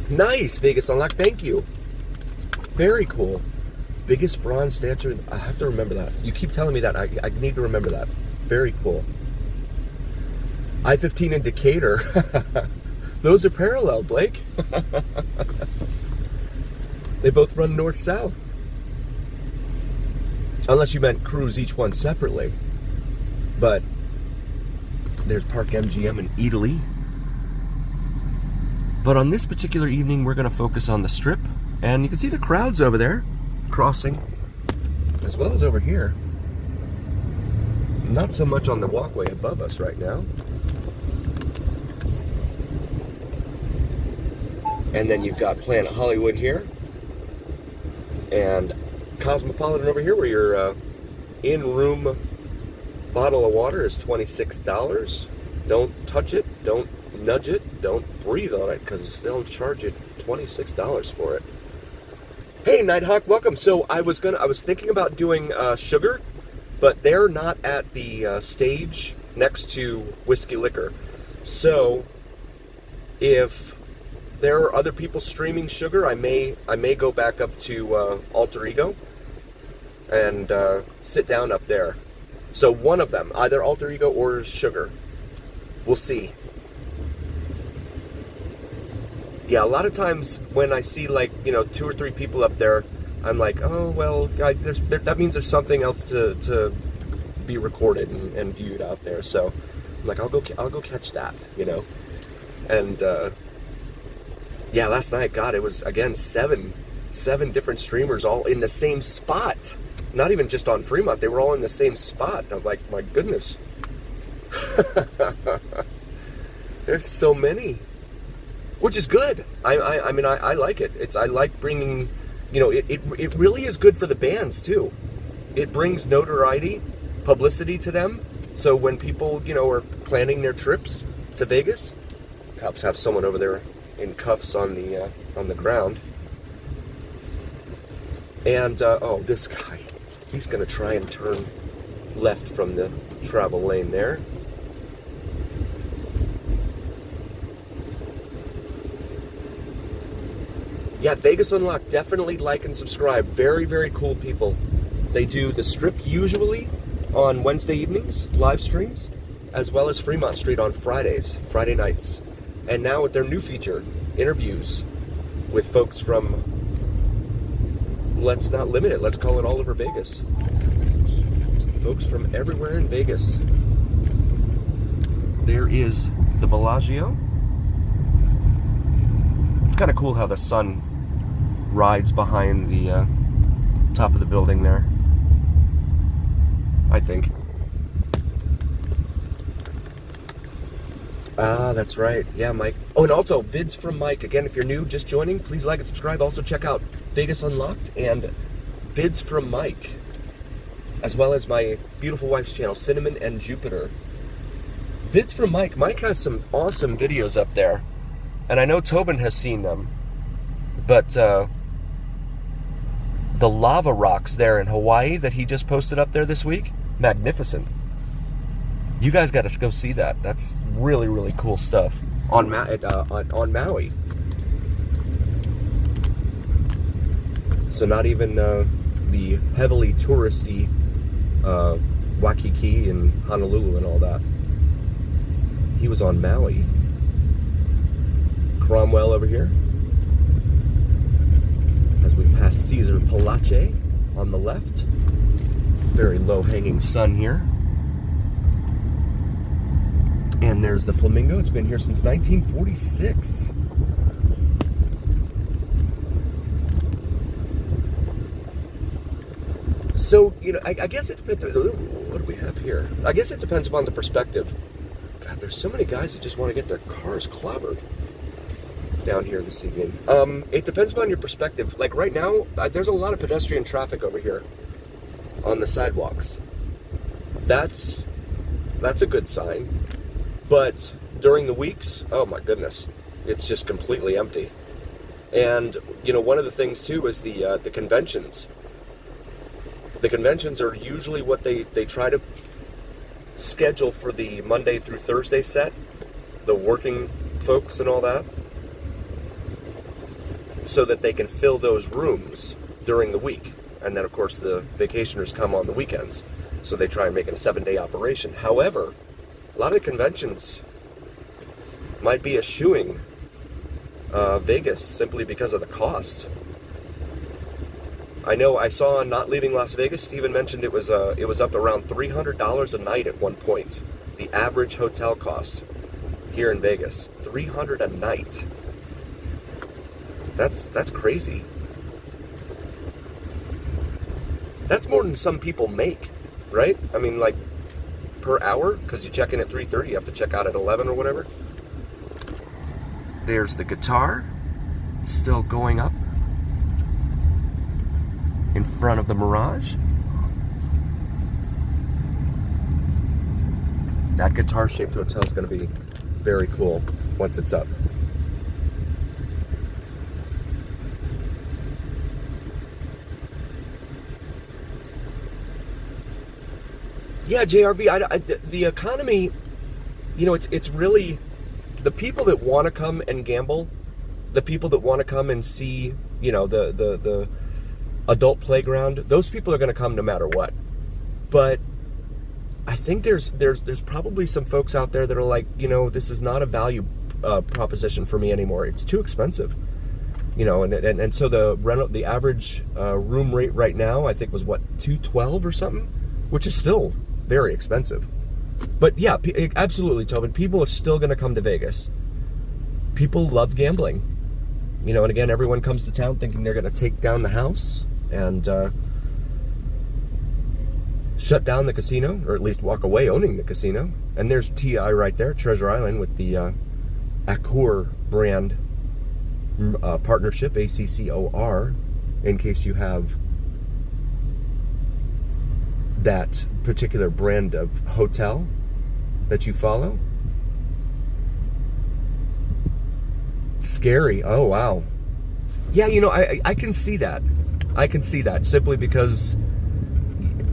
Nice, Vegas Unlocked. Thank you. Very cool. Biggest bronze statue. I have to remember that. You keep telling me that. I need to remember that. Very cool. I-15 in Decatur. Those are parallel, Blake. They both run north-south. Unless you meant cruise each one separately. But there's Park MGM in Italy. But on this particular evening, we're going to focus on the Strip. And you can see the crowds over there crossing, as well as over here. Not so much on the walkway above us right now. And then you've got Planet Hollywood here. And Cosmopolitan over here, where your in-room bottle of water is $26. Don't touch it, don't nudge it, don't breathe on it, because they'll charge you $26 for it. Hey, Nighthawk, welcome. So I was thinking about doing Sugar, but they're not at the stage next to Whiskey Liquor. So if there are other people streaming Sugar, I may go back up to Alter Ego and sit down up there. So one of them, either Alter Ego or Sugar. We'll see. Yeah, a lot of times when I see, like, 2 or 3 people up there, I'm like, oh, well, that means there's something else to be recorded and viewed out there. So I'm like, I'll go catch that, And yeah, last night, God, it was, again, seven different streamers all in the same spot. Not even just on Fremont, they were all in the same spot. I'm like, my goodness. There's so many. Which is good. I mean, I like it. I like bringing, it really is good for the bands too. It brings notoriety, publicity to them. So when people, are planning their trips to Vegas, cops have someone over there in cuffs on the ground. And oh, this guy, he's gonna try and turn left from the travel lane there. Yeah, Vegas Unlocked, definitely like and subscribe. Very, very cool people. They do the Strip usually on Wednesday evenings, live streams, as well as Fremont Street on Friday nights. And now with their new feature, interviews with folks from, let's not limit it, let's call it all over Vegas. Folks from everywhere in Vegas. There is the Bellagio. It's kind of cool how the sun rides behind the top of the building there, I think. Ah, that's right. Yeah, Mike. Oh, and also, vids from Mike. Again, if you're new, just joining, please like and subscribe. Also, check out Vegas Unlocked and vids from Mike, as well as my beautiful wife's channel, Cinnamon and Jupiter. Vids from Mike. Mike has some awesome videos up there, and I know Tobin has seen them, but the lava rocks there in Hawaii that he just posted up there this week, magnificent. You guys got to go see that. That's really, really cool stuff on Maui. So not even the heavily touristy Waikiki and Honolulu and all that. He was on Maui. Cromwell over here. As we pass Caesar Palace on the left. Very low-hanging sun here. And there's the Flamingo. It's been here since 1946. So, I guess it depends. What do we have here? I guess it depends upon the perspective. God, there's so many guys that just want to get their cars clobbered down here this evening. It depends upon your perspective. Like right now, there's a lot of pedestrian traffic over here on the sidewalks. That's a good sign. But during the weeks, oh my goodness, it's just completely empty. And one of the things too is the conventions. The conventions are usually what they try to schedule for the Monday through Thursday set, the working folks and all that. so that they can fill those rooms during the week. And then, of course, the vacationers come on the weekends. So they try and make it a 7-day operation. However, a lot of the conventions might be eschewing Vegas simply because of the cost. I know I saw on Not Leaving Las Vegas, Steven mentioned it was up around $300 a night at one point. The average hotel cost here in Vegas, $300 a night. That's crazy. That's more than some people make, right? I mean, like, per hour, because you check in at 3:30, you have to check out at 11 or whatever. There's the guitar, still going up in front of the Mirage. That guitar-shaped hotel is going to be very cool once it's up. Yeah, JRV, the economy, you know, it's really the people that want to come and gamble, the people that want to come and see, you know, the adult playground, those people are going to come no matter what. But I think there's probably some folks out there that are like, you know, this is not a value proposition for me anymore. It's too expensive, you know, and so the average room rate right now, I think, was what, $212 or something, which is still very expensive. But yeah, absolutely, Tobin. People are still going to come to Vegas. People love gambling, you know, and again, everyone comes to town thinking they're going to take down the house and shut down the casino, or at least walk away owning the casino. And there's TI right there, Treasure Island, with the Accor brand partnership, ACCOR, in case you have that particular brand of hotel that you follow. Scary. Oh, wow. Yeah, you know, I can see that. I can see that simply because,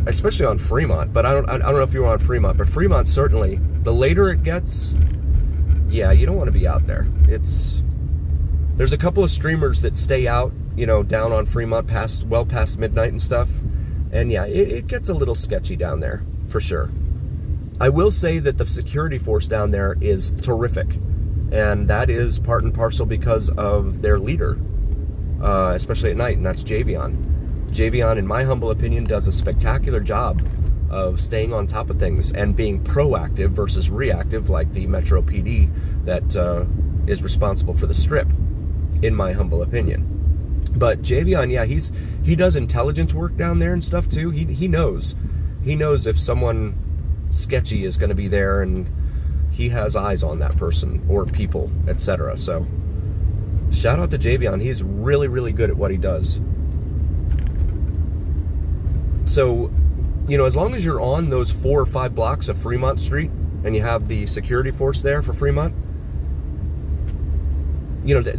especially on Fremont, but I don't know if you were on Fremont, but Fremont certainly, the later it gets, yeah, you don't want to be out there. There's a couple of streamers that stay out, you know, down on Fremont well past midnight and stuff. And yeah, it gets a little sketchy down there, for sure. I will say that the security force down there is terrific. And that is part and parcel because of their leader, especially at night, and that's Javion. Javion, in my humble opinion, does a spectacular job of staying on top of things and being proactive versus reactive, like the Metro PD that is responsible for the Strip, in my humble opinion. But Javion, yeah, he does intelligence work down there and stuff too. He knows if someone sketchy is going to be there, and he has eyes on that person or people, etc. So shout out to Javion. He's really, really good at what he does. So, you know, as long as you're on those 4 or 5 blocks of Fremont Street and you have the security force there for Fremont, you know,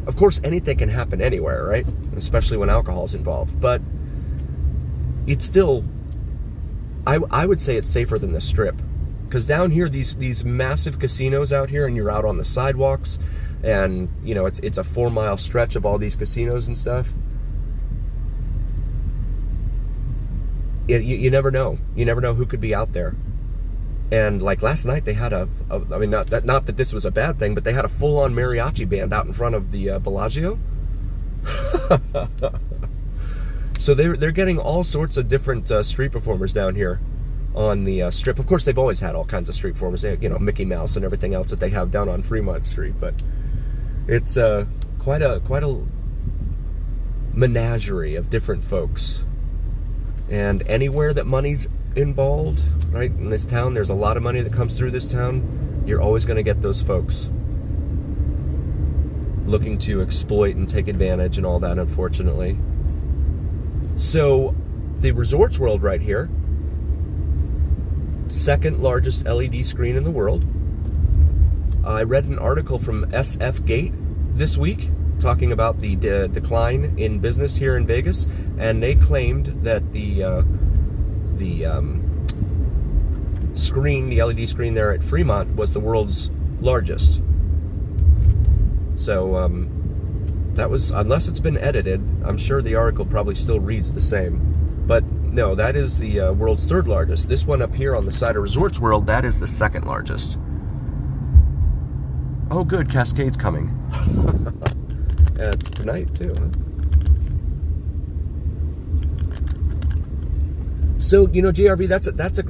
of course, anything can happen anywhere, right? Especially when alcohol's involved. But it's still, I would say it's safer than the Strip. Because down here, these massive casinos out here, and you're out on the sidewalks, and, you know, it's a 4-mile stretch of all these casinos and stuff. You never know. You never know who could be out there. And like last night, they had I mean, not that this was a bad thing, but they had a full-on mariachi band out in front of the Bellagio. So they're getting all sorts of different street performers down here on the Strip. Of course, they've always had all kinds of street performers. They have, you know, Mickey Mouse and everything else that they have down on Fremont Street. But it's quite a menagerie of different folks. And anywhere that money's involved, right, in this town, there's a lot of money that comes through this town. You're always going to get those folks looking to exploit and take advantage and all that, unfortunately. So the Resorts World right here, second largest LED screen in the world. I read an article from SF Gate this week talking about the decline in business here in Vegas, and they claimed that the screen, the LED screen there at Fremont, was the world's largest. So That was, unless it's been edited, I'm sure the article probably still reads the same. But no, that is the world's third largest. This one up here on the side of Resorts World, that is the second largest. Oh, good, Cascade's coming. Yeah, it's tonight too, huh? So, you know, JRV, that's a great